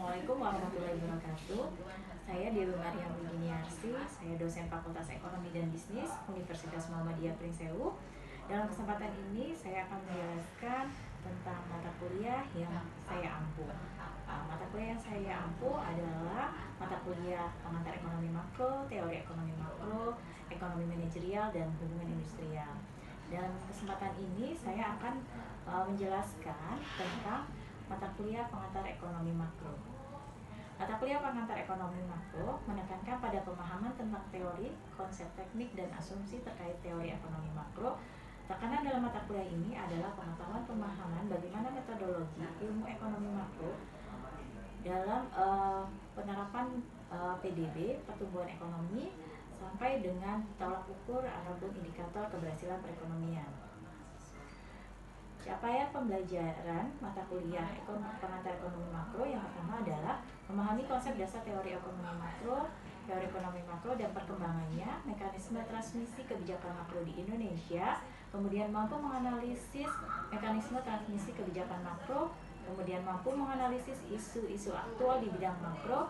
Assalamualaikum warahmatullahi wabarakatuh. Saya Dewi Mariam Beginiarsi, saya dosen Fakultas Ekonomi dan Bisnis Universitas Muhammadiyah Pringsewu. Dalam kesempatan ini saya akan menjelaskan tentang mata kuliah yang saya ampu. Mata kuliah yang saya ampu adalah mata kuliah pengantar ekonomi makro, teori ekonomi makro, ekonomi manajerial, dan hubungan industrial. Dalam kesempatan ini saya akan menjelaskan tentang mata kuliah pengantar ekonomi makro. Mata kuliah pengantar ekonomi makro menekankan pada pemahaman tentang teori, konsep teknik, dan asumsi terkait teori ekonomi makro. Tekanan dalam mata kuliah ini adalah pengetahuan pemahaman bagaimana metodologi ilmu ekonomi makro dalam penerapan PDB, pertumbuhan ekonomi, sampai dengan tolak ukur ataupun indikator keberhasilan perekonomian. Capaian pembelajaran mata kuliah pengantar ekonomi makro yang pertama adalah memahami konsep dasar teori ekonomi makro, teori ekonomi makro dan perkembangannya, mekanisme transmisi kebijakan makro di Indonesia, kemudian mampu menganalisis mekanisme transmisi kebijakan makro, kemudian mampu menganalisis isu-isu aktual di bidang makro.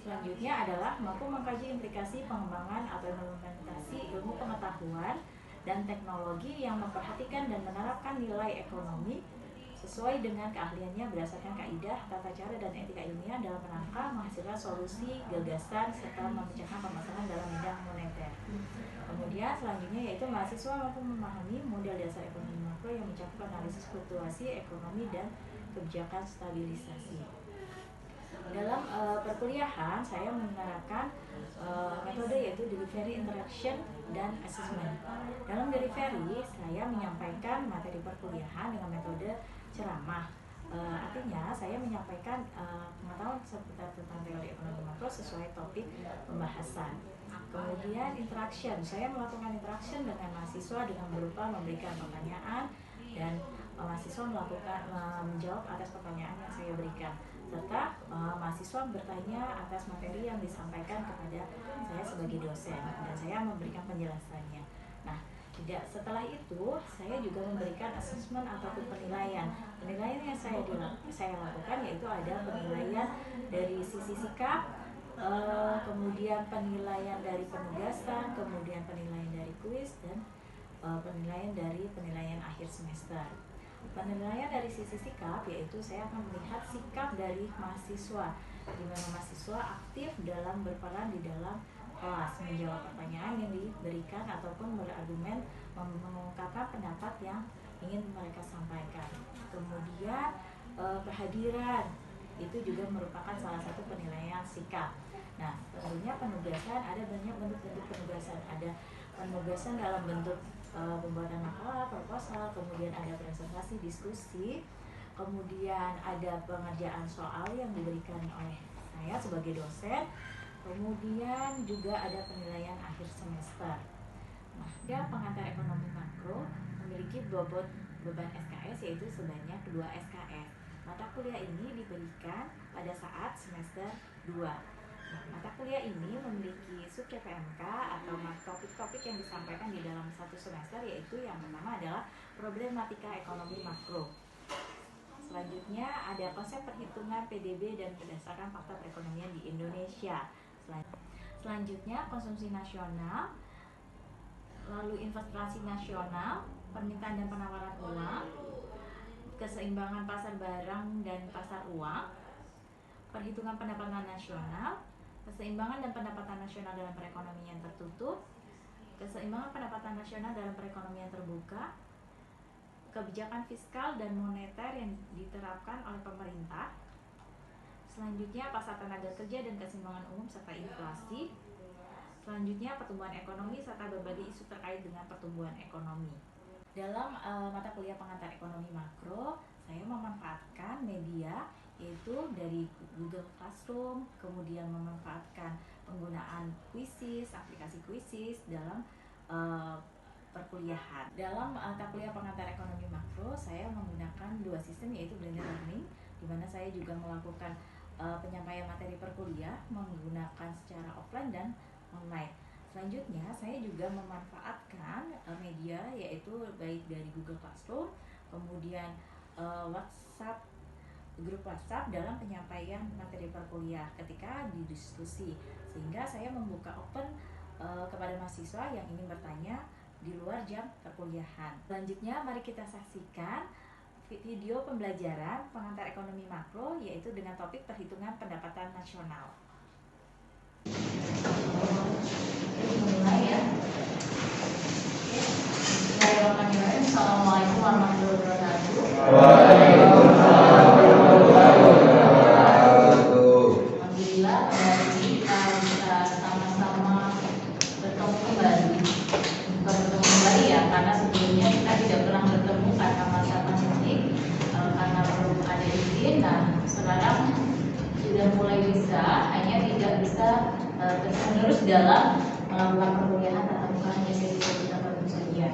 Selanjutnya adalah mampu mengkaji implikasi pengembangan atau implementasi ilmu pengetahuan dan teknologi yang memperhatikan dan menerapkan nilai ekonomi sesuai dengan keahliannya berdasarkan kaidah, tata cara, dan etika ilmiah dalam rangka menghasilkan solusi, gagasan, serta memecahkan permasalahan dalam bidang moneter. Kemudian selanjutnya yaitu mahasiswa mampu memahami model dasar ekonomi makro yang mencakup analisis fluktuasi ekonomi dan kebijakan stabilisasi. Dalam perkuliahan saya menerapkan metode yaitu delivery, interaction, dan assessment. Dalam delivery saya menyampaikan materi perkuliahan dengan metode ceramah. Artinya saya menyampaikan pengetahuan seputar tentang teori ekonomi makro sesuai topik pembahasan. Kemudian interaction, saya melakukan interaction dengan mahasiswa dengan berupa memberikan pertanyaan dan mahasiswa menjawab atas pertanyaan yang saya berikan, serta mahasiswa bertanya atas materi yang disampaikan kepada saya sebagai dosen dan saya memberikan penjelasannya. Nah, setelah itu saya juga memberikan assessment ataupun penilaian. Penilaian yang saya lakukan yaitu ada penilaian dari sisi sikap, kemudian penilaian dari penugasan, kemudian penilaian dari kuis, dan penilaian dari penilaian akhir semester. Penilaian dari sisi sikap yaitu saya akan melihat sikap dari mahasiswa, di mana mahasiswa aktif dalam berperan di dalam kelas, menjawab pertanyaan yang diberikan ataupun berargumen, mengungkapkan pendapat yang ingin mereka sampaikan. Kemudian kehadiran itu juga merupakan salah satu penilaian sikap. Nah, tentunya penugasan ada banyak bentuk-bentuk penugasan. Ada penugasan dalam bentuk pembuatan makalah, proposal, kemudian ada presentasi, diskusi, kemudian ada pengerjaan soal yang diberikan oleh saya sebagai dosen, kemudian juga ada penilaian akhir semester. Nah, pengantar ekonomi makro memiliki bobot beban SKS yaitu sebanyak 2 SKS. Mata kuliah ini diberikan pada saat semester 2. Nah, mata kuliah ini memiliki subjek PMK atau topik-topik yang disampaikan di dalam satu semester, yaitu yang pertama adalah problematika ekonomi makro. Selanjutnya ada konsep perhitungan PDB dan berdasarkan fakta perekonomian di Indonesia. Selanjutnya konsumsi nasional, lalu investasi nasional, permintaan dan penawaran uang, keseimbangan pasar barang dan pasar uang, perhitungan pendapatan nasional, keseimbangan dan pendapatan nasional dalam perekonomian tertutup, keseimbangan pendapatan nasional dalam perekonomian terbuka, kebijakan fiskal dan moneter yang diterapkan oleh pemerintah. Selanjutnya pasar tenaga kerja dan keseimbangan umum serta inflasi. Selanjutnya pertumbuhan ekonomi serta berbagai isu terkait dengan pertumbuhan ekonomi. Dalam mata kuliah pengantar ekonomi makro, saya memanfaatkan media yaitu dari Google Classroom, kemudian memanfaatkan penggunaan Quizizz, aplikasi Quizizz dalam perkuliahan. Dalam mata kuliah pengantar ekonomi makro, saya menggunakan 2 sistem yaitu blended learning, di mana saya juga melakukan penyampaian materi perkuliah menggunakan secara offline dan online. Selanjutnya, saya juga memanfaatkan media yaitu baik dari Google Classroom, kemudian WhatsApp, grup WhatsApp dalam penyampaian materi perkuliah ketika didiskusi, sehingga saya membuka open kepada mahasiswa yang ingin bertanya di luar jam perkuliahan. Selanjutnya mari kita saksikan video pembelajaran pengantar ekonomi makro, yaitu dengan topik perhitungan pendapatan nasional. Mulai ya. Bismillahirrahmanirrahim. Assalamualaikum warahmatullahi wabarakatuh. Alhamdulillah, hari ini kita bisa sama-sama bertemu kembali. Bukan bertemu kembali ya, karena sebelumnya kita tidak pernah bertemu karena masa pandemi, karena belum ada izin. Nah, sekarang sudah mulai bisa, hanya tidak bisa terus dalam melakukan perkuliahan atau bukan hanya sesi tertentu saja.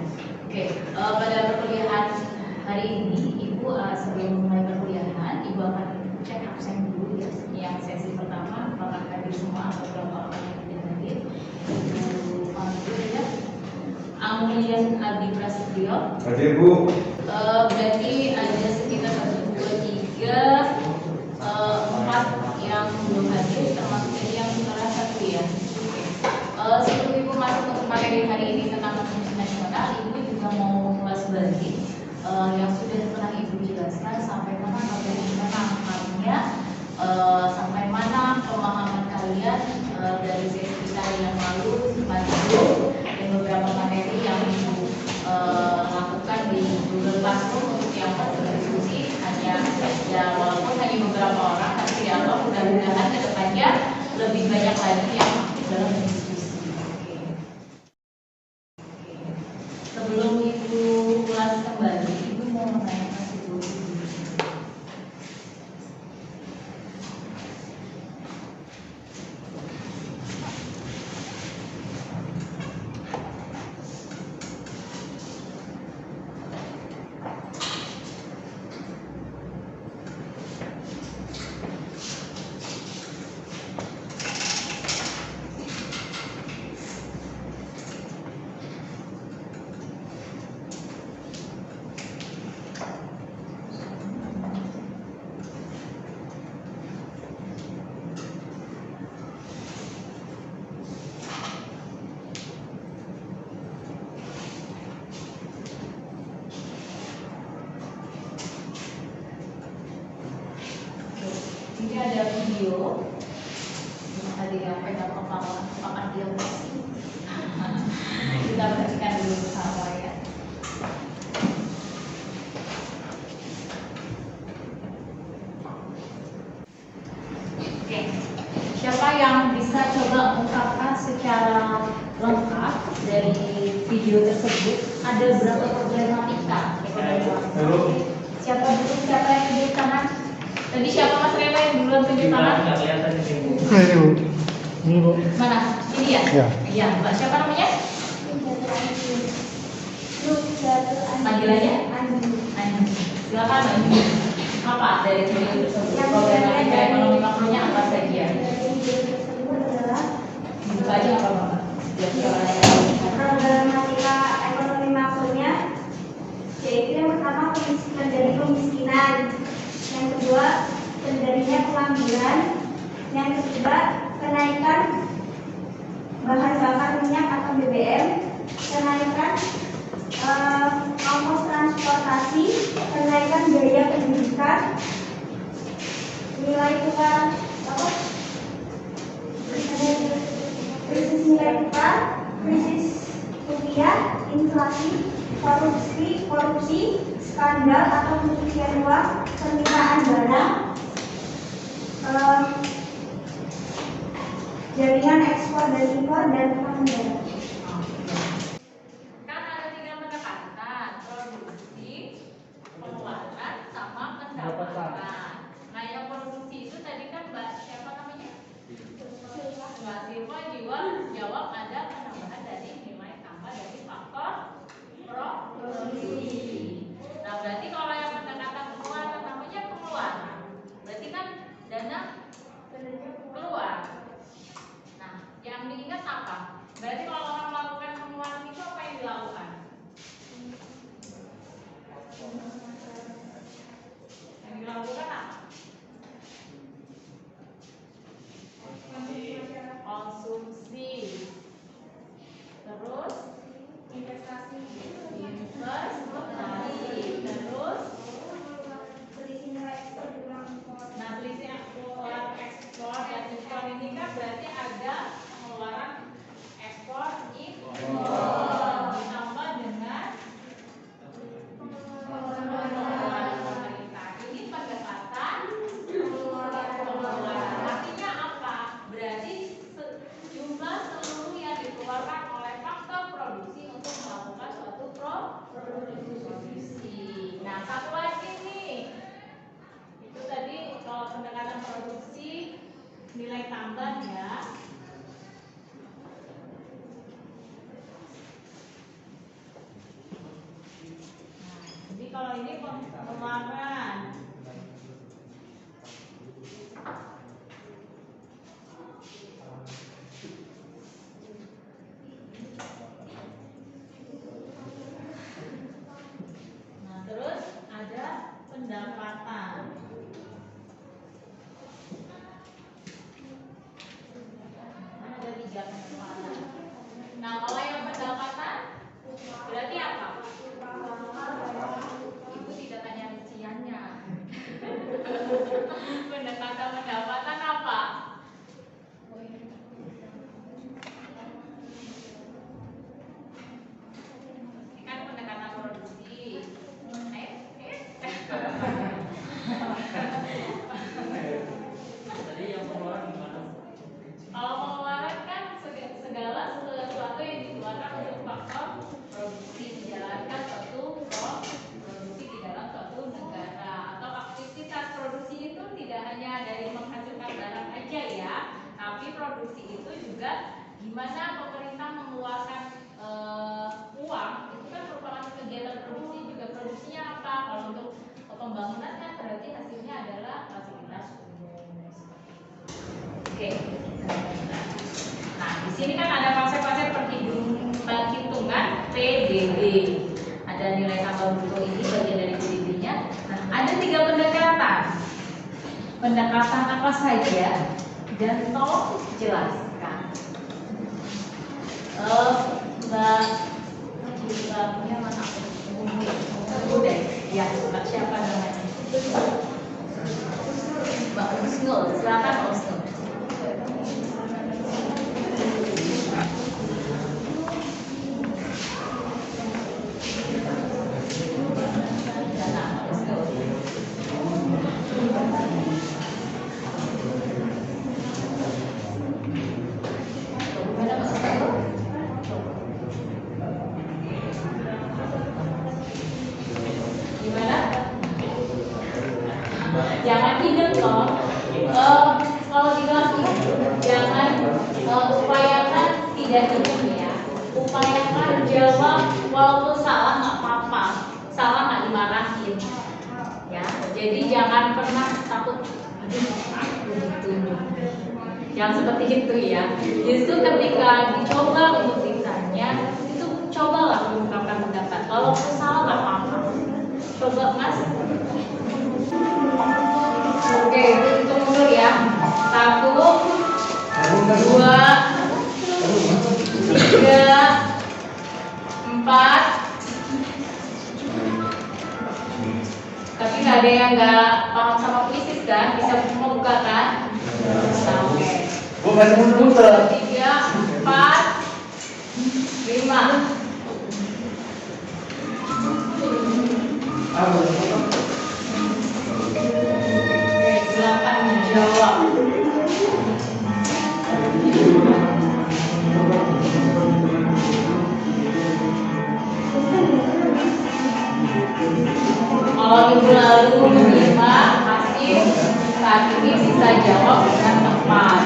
Oke, pada perkuliahan hari ini, Ibu sebelum memulai perkuliahan, Ibu akan cek absen dulu ya. Yang sesi pertama, apakah hadir semua atau berapa orang yang tidak hadir? Ibu panggil ya. Amulian Adi Prasetyo. Hadir Bu. Berarti ada sekitar 1, 2, 3, 4 yang belum hadir, termasuk tadi yang salah satu ya. Sebelum Ibu masuk untuk materi hari ini tentang ekonomi nasional, Ibu juga mau mengulas balik yang sudah pernah Ibu jelaskan sampai mana artinya, sampai mana pemahaman kalian dari sesi kita yang lalu, dan beberapa materi yang Ibu lakukan di Google Classroom untuk yang berdiskusi hanya ya walaupun hanya beberapa orang, tapi ya Allah mudah-mudahan kedepannya lebih banyak lagi yang aktif dalam diskusi. Sebelum Ibu ulas kembali, Ibu mau menanyakan sesuatu. Ini ada video, ada yang pegang kepala, apakah dia pusing? Kita perhatikan dulu bersama ya. Oke, siapa yang bisa coba ungkapkan secara lengkap dari video tersebut ada berapa problematika ekonomi? Siapa dulu? Siapa yang tunjuk tangan? Tadi siapa Mas Rena yang duluan tunjuk tangan? Ini Bu. Mana? Ini ya? Ya. Iya, Mbak siapa namanya? Panggilannya? Andi. Silakan Mbak Andi. Apa dari video tersebut? Problematika ekonomi makronya apa saja? Buka aja apa Mbak? Problematika ekonomi makronya yaitu yang pertama terjadi kemiskinan, yang kedua terjadinya pengangguran, yang ketiga kenaikan bahan bakar minyak atau BBM, kenaikan ongkos transportasi, kenaikan biaya pendidikan, nilai tukar krisis nilai tukar, krisis rupiah, inflasi, korupsi, skandal atau pencucian uang, permintaan barang, jaringan ekspor dan impor, dan utang negara. Kan ada 3 pendekatan, produksi, pengeluaran, sama pendapatan. Nah yang produksi itu tadi kan Mbak siapa namanya? Mbak Silva jawab ada penambahan dari nilai tambah dari faktor produksi. Nah berarti kalau yang pendekatan pengeluaran namanya pengeluaran, berarti kan dana keluar. Nah yang diingat apa? Berarti kalau orang melakukan pengeluaran itu apa yang dilakukan? Yang dilakukan apa? pelan-pelan ya. Jadi kalau ini pengeluaran. Nah, terus ada pendapatan. Ada 3 pendapatan. Nah, kalau yang pendapatan berarti apa? Ibu tidak tanya rinciannya. Pendapatan apa? Ini kan pendekatan produksi. Tadi yang pengeluaran gimana? Kalau pengeluaran kan segala sesuatu yang dikeluarkan untuk faktor produksi dijalankan suatu produksi di dalam suatu negara, atau aktivitas produksi itu tidak hanya dari menghasilkan barang aja ya, tapi produksi itu juga gimana pemerintah mengeluarkan uang, itu kan merupakan kegiatan produksi juga. Produksinya apa? Kalau untuk pembangunan kan berarti hasilnya adalah fasilitas umum. Oke. Nah, di sini kan ada konsep-konsep perhitungan PDB. Ada nilai tambah bruto ini bagian dari PDB-nya. Nah, ada 3 pendekatan. Pendekatan apa saja? Dan tolong jelaskan. Mbaknya mana? Udah. Ya, Mbak siapa namanya? Mbak Usnul, silakan Usnul. Jangan hidup loh. Kalau di kelas itu jangan upayakan tidak hidup ya. Upayakan jawab walaupun salah nggak apa-apa. Salah nggak dimarahin. Ya. Jadi jangan pernah takut gitu. Jangan seperti itu ya. Justru ketika dicoba untuk ditanya itu cobalah mengungkapkan pendapat. Kalau salah nggak apa-apa. Coba Mas. Oke, hitung mundur ya. 1, 2, 3, 4. Tapi nggak ada yang nggak paham sama puisi kan? Bisa membuka kan? Oke. 1, 2, 3, 4, 5. Silakan menjawab. Kalau minggu lalu menyimak, pasti saat ini bisa jawab dengan tepat.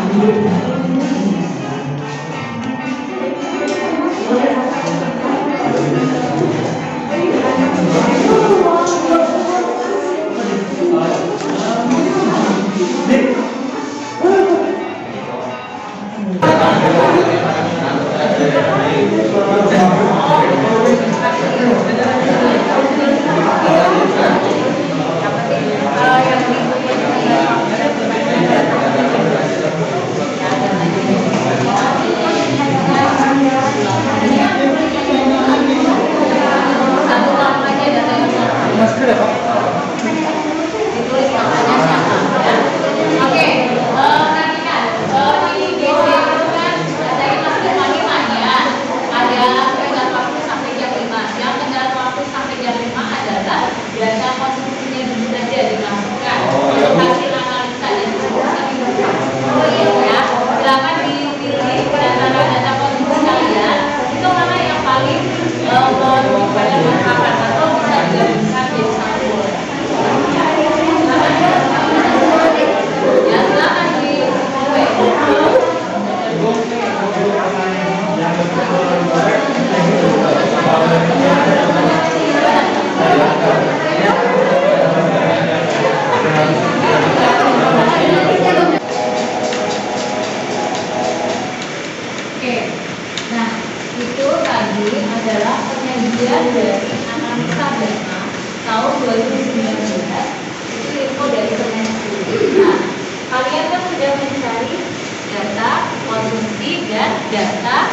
data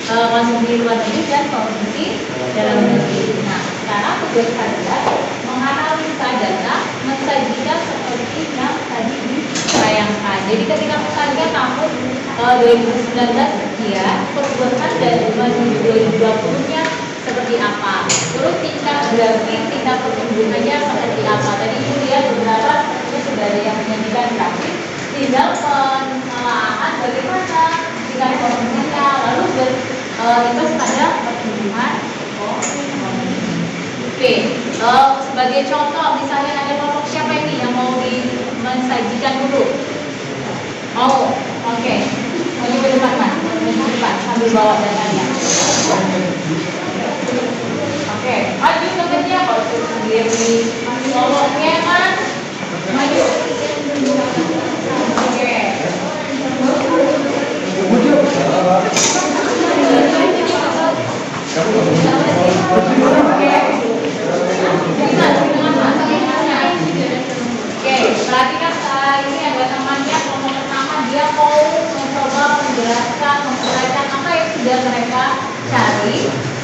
konsumsi luar negeri dan konsumsi dalam negeri. Nah, sekarang tugas kalian menganalisa data, mensajikan seperti yang tadi ditayangkan. Jadi ketika kalian tahun 2019 sekian, perbuatan dari 2020-nya seperti apa, terus tingkat grafik, tingkat pertumbuhannya seperti apa. Tadi Ibu lihat beberapa sudah ada yang menyajikan grafik, tinggal penelaahan bagaimana tingkat ekonominya, lalu berimbas pada pertumbuhan ekonomi. Oke, sebagai contoh misalnya ada kelompok siapa ini yang mau mensajikan dulu? Mau? Oke. Maju ke depan, Mas. Maju ke depan sambil bawa datanya. Oke, maju temennya kalau sendiri. Kelompoknya Mas, maju. Oke. Oke, perhatikan ini ada temannya kelompok pertama, dia mau mencoba menjelaskan, menguraikan apa yang sudah mereka cari.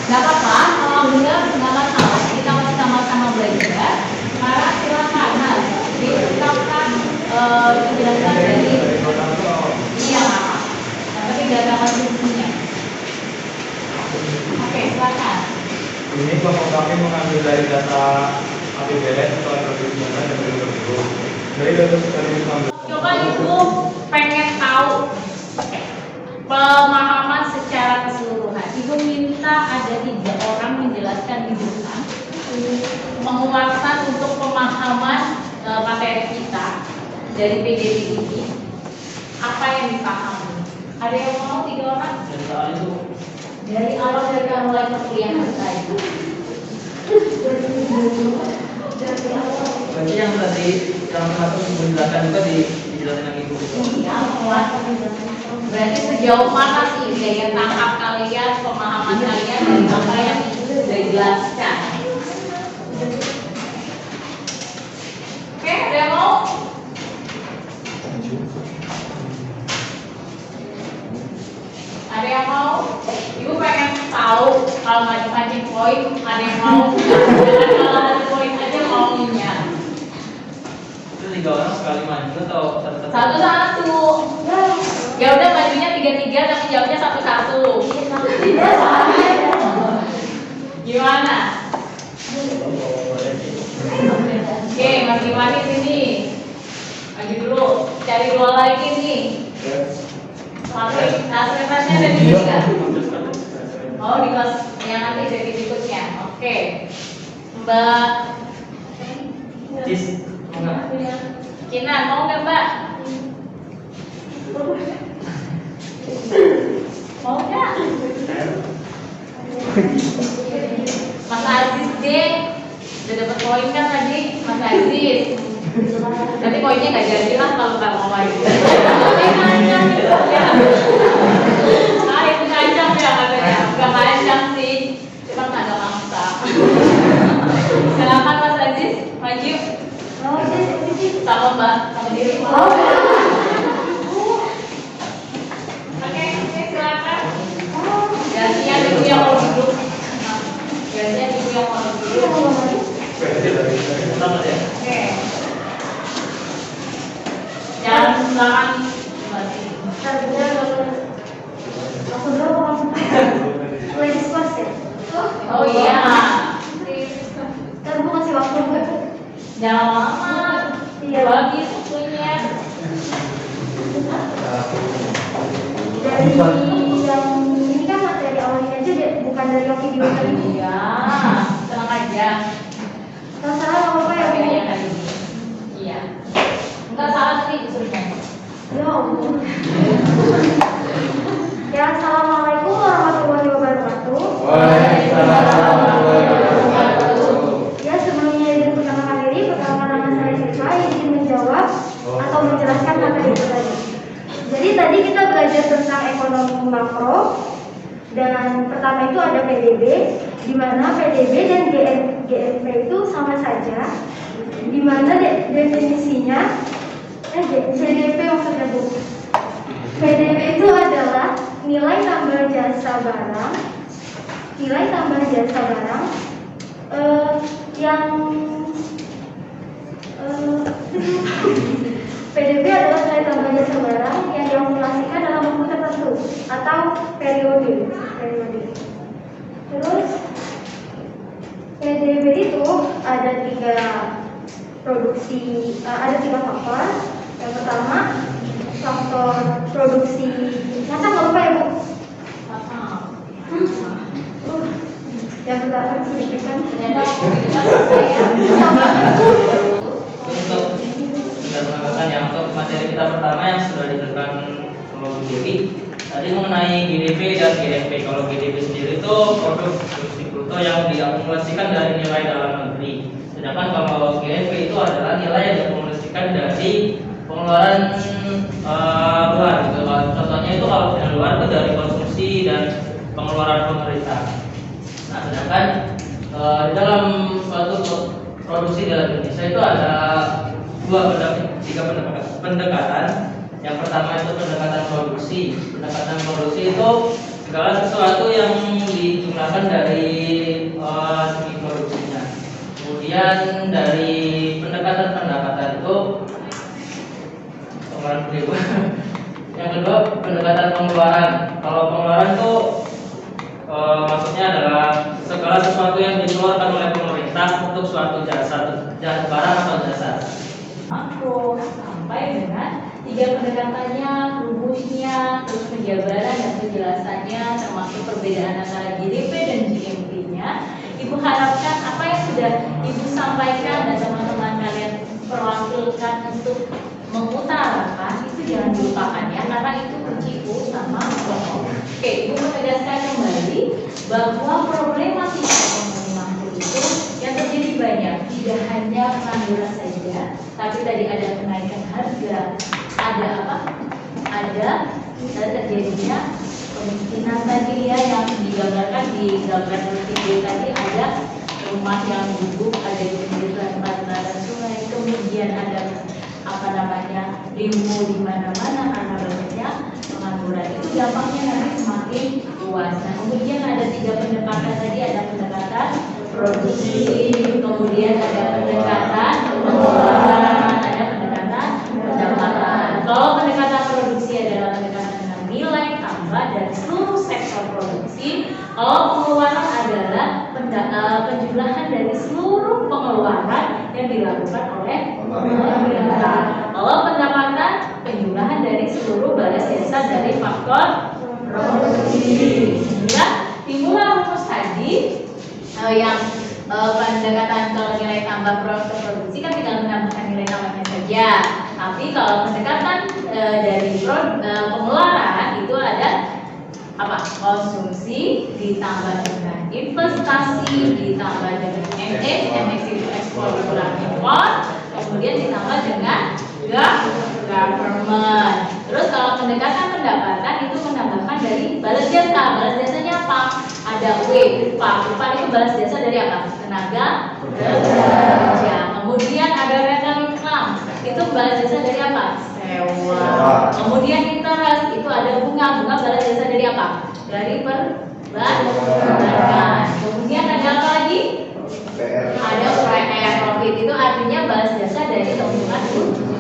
Gak apa-apa, alhamdulillah nggak masalah. Kita masih sama-sama belajar. Sekarang silakan, Mas, diungkapkan penjelasan dari ini yang apa. Tapi data konsumsinya. Oke, silakan. Ini kelompok kami mengambil dari data APBN tahun 2019 dan 2020. Dari 2019. Coba Ibu pengen tahu pemahaman secara keseluruhan. Ibu minta ada 3 orang menjelaskan di depan, menguatkan untuk pemahaman materi kita dari PDB ini. Apa yang dipahami? Ada yang mau 3 orang? Dari awal dari mulai perkuliahan saya. Berarti yang tadi yang satu menjelaskan juga dijelaskan lagi Ibu. Iya, berarti sejauh mana sih daya tangkap kalian, pemahaman kalian dari apa yang Ibu sudah jelaskan? Oke, ada yang mau? Ada yang mau? Ibu pengen tahu kalau mancing poin, ada yang mau? Jangan kalau ada poin aja maunya. Itu 3 orang sekali maju atau satu-satu? Satu-satu. Ya udah majunya 3-3 tapi jawabnya satu-satu. Gimana? Oke, Mas Iwani sini. Maju dulu. Cari 2 lagi nih. Aslinya ada di sini kan? Oh, di kelas yang nanti jadi berikutnya. Oke. Mbak Cis, mau nggak? Kinan, mau nggak Mbak? Mau nggak? Mas Aziz deh, udah dapat poin kan tadi, Mas Aziz. Nanti poinnya nggak jadi lah kalau nggak mau lagi. Nah itu ngancam ya katanya, nggak ngancam sih, cuma nggak ada maksa. Silakan Mas Aziz, maju. Sama Mbak, sama diri. Oke, silakan. Gantian ibu yang mau duduk. Gantian ibu yang mau duduk. Selamat ya. Oke. Jangan silakan. Oh iya. Jangan lama. Bagi waktunya. Dari yang ini kan materi awalnya aja bukan dari yang video tadi. Iya. Tenang aja. Kalau salah nggak apa-apa ya, Bu? Iya tadi. Iya. Enggak salah tadi disuruh nyanyi. Ya Allah. Ya, assalamualaikum warahmatullahi wabarakatuh. Ya, sebelumnya izin perkenalkan diri, perkenalkan nama saya Siswa, izin menjawab atau menjelaskan materi itu tadi. Jadi tadi kita belajar tentang ekonomi makro dan pertama itu ada PDB, di mana PDB dan GNP itu sama saja, di mana definisinya CDP maksudnya Bu. PDB itu adalah nilai tambah jasa barang yang PDB adalah nilai tambah jasa barang yang diakumulasikan dalam waktu tertentu atau periode. Terus PDB itu ada tiga faktor. Yang pertama faktor produksi. Masa nggak lupa ya Bu? Yang pertama signifikan. Untuk menambahkan yang untuk materi kita pertama yang sudah diberikan oleh Dewi tadi mengenai GDP dan GDP. Kalau GDP sendiri itu produk domestik bruto yang diakumulasikan dari nilai dalam negeri. Sedangkan kalau GDP itu adalah nilai yang diakumulasikan dari pengeluaran luar. Gitu. Contohnya itu kalau dari luar itu dari konsumsi dan pengeluaran pemerintah. Nah, sedangkan di dalam suatu produksi dalam Indonesia itu ada tiga pendekatan. Yang pertama itu pendekatan produksi. Pendekatan produksi itu segala sesuatu yang dijumlahkan dari segi produksinya. Kemudian dari pendekatan pendapatan itu yang kedua pendekatan pengeluaran. Kalau pengeluaran itu maksudnya adalah segala sesuatu yang dikeluarkan oleh pemerintah untuk suatu jasa barang atau jasa. Makro sampai dengan tiga pendekatannya, rumusnya, terus penjabaran dan penjelasannya, termasuk perbedaan antara GDP dan GMP-nya. Ibu harapkan apa yang sudah Ibu sampaikan dan teman-teman kalian perwakilan untuk mengutarakan itu jangan dilupakan ya, karena itu kunci utama pokok. Oke, Ibu menegaskan kembali bahwa problematika ekonomi makro itu yang terjadi banyak, tidak hanya pengangguran saja, tapi tadi ada kenaikan harga, ada apa? Ada terjadinya kemiskinan tadi ya, yang digambarkan di gambar video tadi, ada rumah yang guguk, ada di pinggir bantaran sungai, kemudian ada demo di mana-mana karena banyaknya pengangguran. Itu dampaknya nanti semakin luas. Nah, kemudian ada tiga pendekatan tadi, ada pendekatan produksi, kemudian ada pendekatan pengeluaran, ada pendekatan pendapatan. Kalau pendekatan produksi adalah pendekatan dengan nilai tambah dari seluruh sektor produksi. Kalau pengeluaran adalah penjumlahan dari seluruh pengeluaran yang dilakukan oleh pemerintah. Kalau pendapatan, penjumlahan dari seluruh balas jasa dari faktor produksi. Ya, timbulah rumus tadi yang pendekatan kalau nilai tambah produksi kan tinggal menambahkan nilai tambahnya saja. Tapi kalau pendekatan dari pengeluaran itu ada apa? Konsumsi ditambah dengan investasi ditambah dengan MX itu ekspor kurang impor, kemudian ditambah dengan government. Terus kalau pendekatan pendapatan itu menambahkan dari balas jasa. Balas jasanya apa? Ada upah itu balas jasa dari apa? Tenaga kerja. Kemudian ada rental income, itu balas jasa dari apa? Sewa. Kemudian interest itu ada bunga balas jasa dari apa? Dari perbankan. Kemudian ada apa lagi? Ada UPR, profit itu artinya balas jasa dari tabungan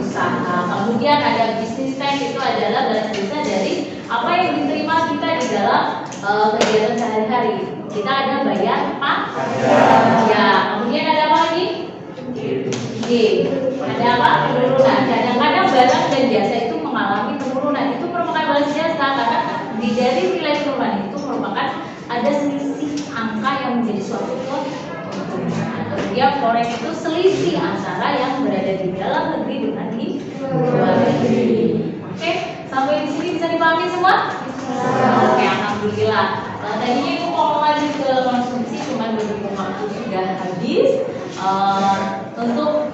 usaha. Kemudian ada business tax, itu adalah balas jasa dari apa yang diterima kita di dalam kegiatan sehari-hari. Kita ada bayar pajak. Ya. Kemudian ada apa lagi? Ada apa? Penurunan. Kadang-kadang barang dan jasa itu mengalami penurunan. Itu merupakan balas jasa karena dari nilai penurunan itu merupakan ada selisih angka yang menjadi suatu keuntungan. Kemudian forex itu selisih antara yang berada di dalam negeri dengan di luar negeri. Oke, sampai di sini bisa dipahami semua? Oke, alhamdulillah. Tadinya itu mau lanjut ke konsumsi, cuman begitu waktu sudah habis. Untuk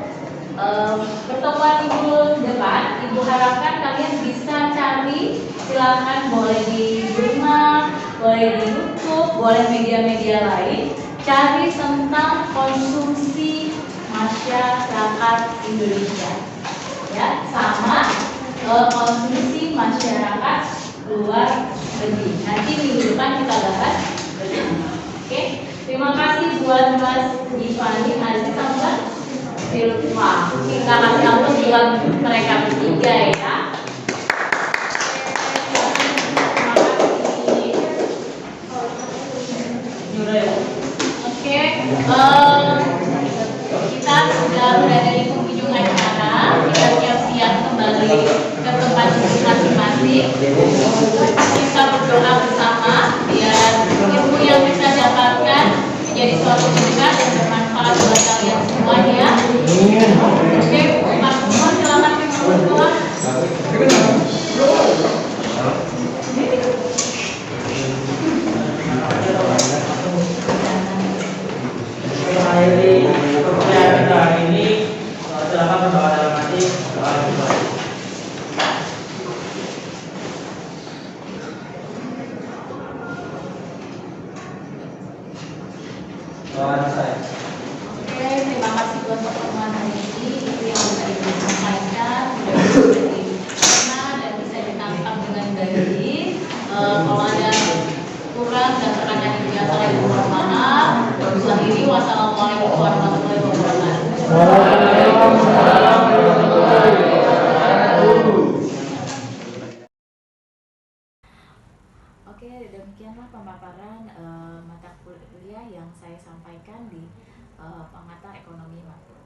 pertemuan minggu depan, Ibu harapkan kalian bisa cari, silakan boleh di rumah, boleh di YouTube, boleh media-media lain, cari tentang konsumsi masyarakat Indonesia, ya, sama konsumsi masyarakat luar negeri. Nanti minggu depan kita bahas bersama. Oke, terima kasih buat Mas Givani, Aziz, sama Silva. Kita kasih aplaus buat mereka bertiga ya. Oke, kita sudah berada di penghujung acara. Kita siap-siap kembali ke tempat masing-masing. Kita berdoa bersama biar ilmu yang kita dapatkan menjadi suatu berkat dan bermanfaat buat kalian semuanya. Oke, Pak Kumar, silakan keluar. Mengakhiri perkuliahan kita hari ini, silakan berdoa dalam hati. Doa dimulai. Doa selesai. Oke, terima kasih buat pertemuan hari ini. Itu yang bisa disampaikan, mudah-mudahan bisa dan bisa ditangkap dengan baik. Kalau ada kurang dan terkadang yang biasa, saya mohon maaf. Akhiri, wassalamualaikum warahmatullahi wabarakatuh. Oke, demikianlah pemaparan mata kuliah yang saya sampaikan di pengantar ekonomi makro.